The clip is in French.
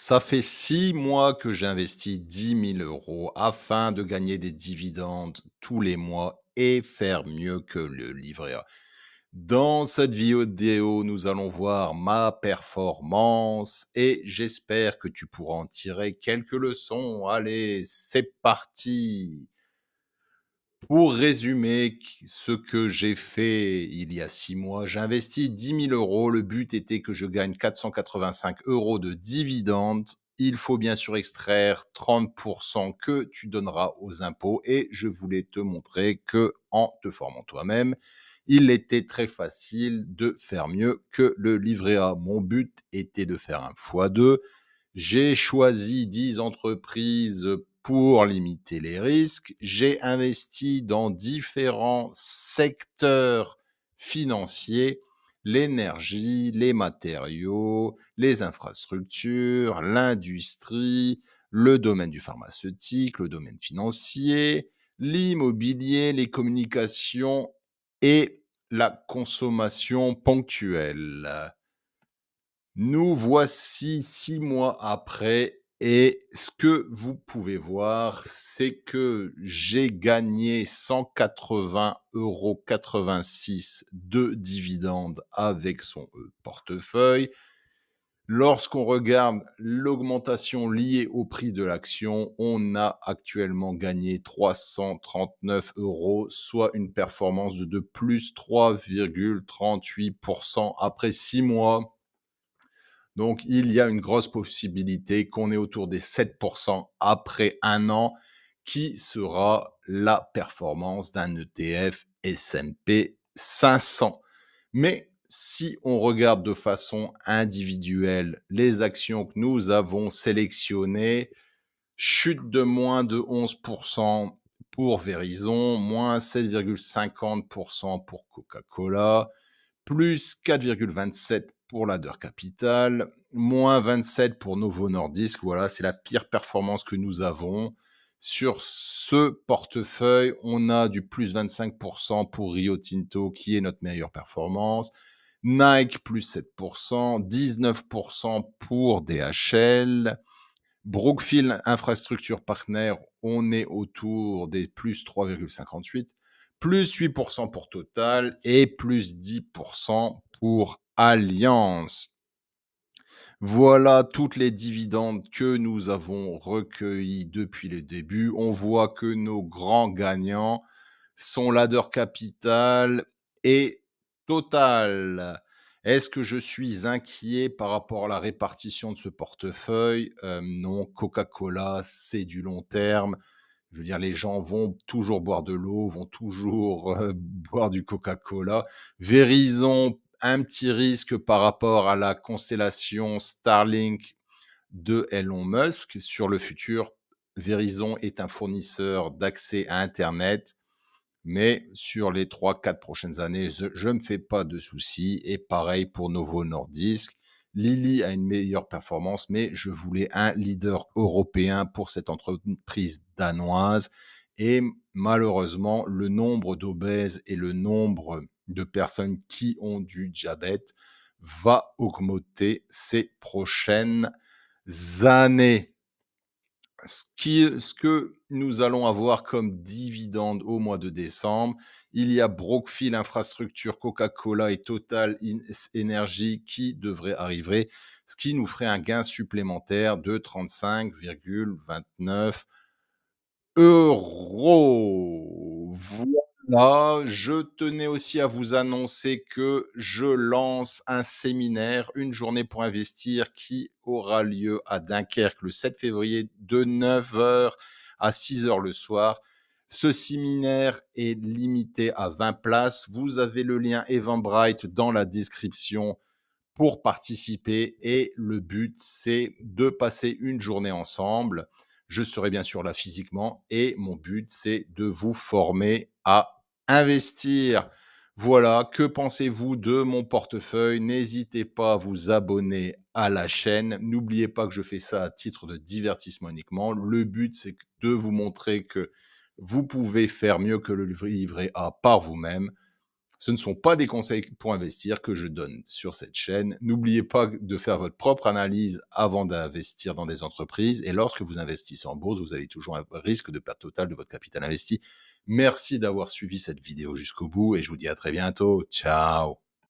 Ça fait 6 mois que j'investis 10 000 € afin de gagner des dividendes tous les mois et faire mieux que le livret A. Dans cette vidéo, nous allons voir ma performance et j'espère que tu pourras en tirer quelques leçons. Allez, c'est parti! Pour résumer ce que j'ai fait il y a 6 mois, j'ai investi 10 000 €. Le but était que je gagne 485 € de dividendes. Il faut bien sûr extraire 30 que tu donneras aux impôts et je voulais te montrer que, en te formant toi-même, il était très facile de faire mieux que le livret A. Mon but était de faire un x2. J'ai choisi 10 entreprises pour limiter les risques. J'ai investi dans différents secteurs financiers, l'énergie, les matériaux, les infrastructures, l'industrie, le domaine du pharmaceutique, le domaine financier, l'immobilier, les communications et la consommation ponctuelle. Nous voici 6 mois après et ce que vous pouvez voir, c'est que j'ai gagné 180,86 € de dividendes avec son portefeuille. Lorsqu'on regarde l'augmentation liée au prix de l'action, on a actuellement gagné 339 €, soit une performance de plus 3,38 après 6 mois. Donc, il y a une grosse possibilité qu'on ait autour des 7 après un an, qui sera la performance d'un ETF S&P 500. Mais si on regarde de façon individuelle les actions que nous avons sélectionnées, chute de moins de 11% pour Verizon, moins 7,50% pour Coca-Cola, plus 4,27 pour Ladder Capital, moins 27 pour Novo Nordisk. Voilà, c'est la pire performance que nous avons. Sur ce portefeuille, on a du plus 25% pour Rio Tinto, qui est notre meilleure performance. Nike, plus 7%, 19% pour DHL. Brookfield Infrastructure Partners, on est autour des plus 3,58, plus 8% pour Total et plus 10% pour Allianz. Voilà toutes les dividendes que nous avons recueillis depuis le début. On voit que nos grands gagnants sont Ladder Capital et Total. Est-ce que je suis inquiet par rapport à la répartition de ce portefeuille? Non, Coca-Cola, c'est du long terme. Je veux dire, les gens vont toujours boire de l'eau, vont toujours, boire du Coca-Cola. Verizon, un petit risque par rapport à la constellation Starlink de Elon Musk sur le futur. Verizon est un fournisseur d'accès à internet, mais sur les 3, 4 prochaines années, je me fais pas de soucis et pareil pour Novo Nordisk. Lilly a une meilleure performance, mais je voulais un leader européen pour cette entreprise danoise et malheureusement, le nombre d'obèses et le nombre de personnes qui ont du diabète va augmenter ces prochaines années. Ce que nous allons avoir comme dividende au mois de décembre, il y a Brookfield Infrastructure, Coca-Cola et Total Energy qui devraient arriver, ce qui nous ferait un gain supplémentaire de 35,29 euros. Voilà, je tenais aussi à vous annoncer que je lance un séminaire, une journée pour investir, qui aura lieu à Dunkerque le 7 février de 9 h à 6 h le soir. Ce séminaire est limité à 20 places. Vous avez le lien Eventbrite dans la description pour participer et le but, c'est de passer une journée ensemble. Je serai bien sûr là physiquement et mon but, c'est de vous former à investir. Voilà, que pensez-vous de mon portefeuille? N'hésitez pas à vous abonner à la chaîne. N'oubliez pas que je fais ça à titre de divertissement uniquement. Le but, c'est de vous montrer que vous pouvez faire mieux que le livret A par vous-même. Ce ne sont pas des conseils pour investir que je donne sur cette chaîne. N'oubliez pas de faire votre propre analyse avant d'investir dans des entreprises. Et lorsque vous investissez en bourse, vous avez toujours un risque de perte totale de votre capital investi. Merci d'avoir suivi cette vidéo jusqu'au bout et je vous dis à très bientôt. Ciao.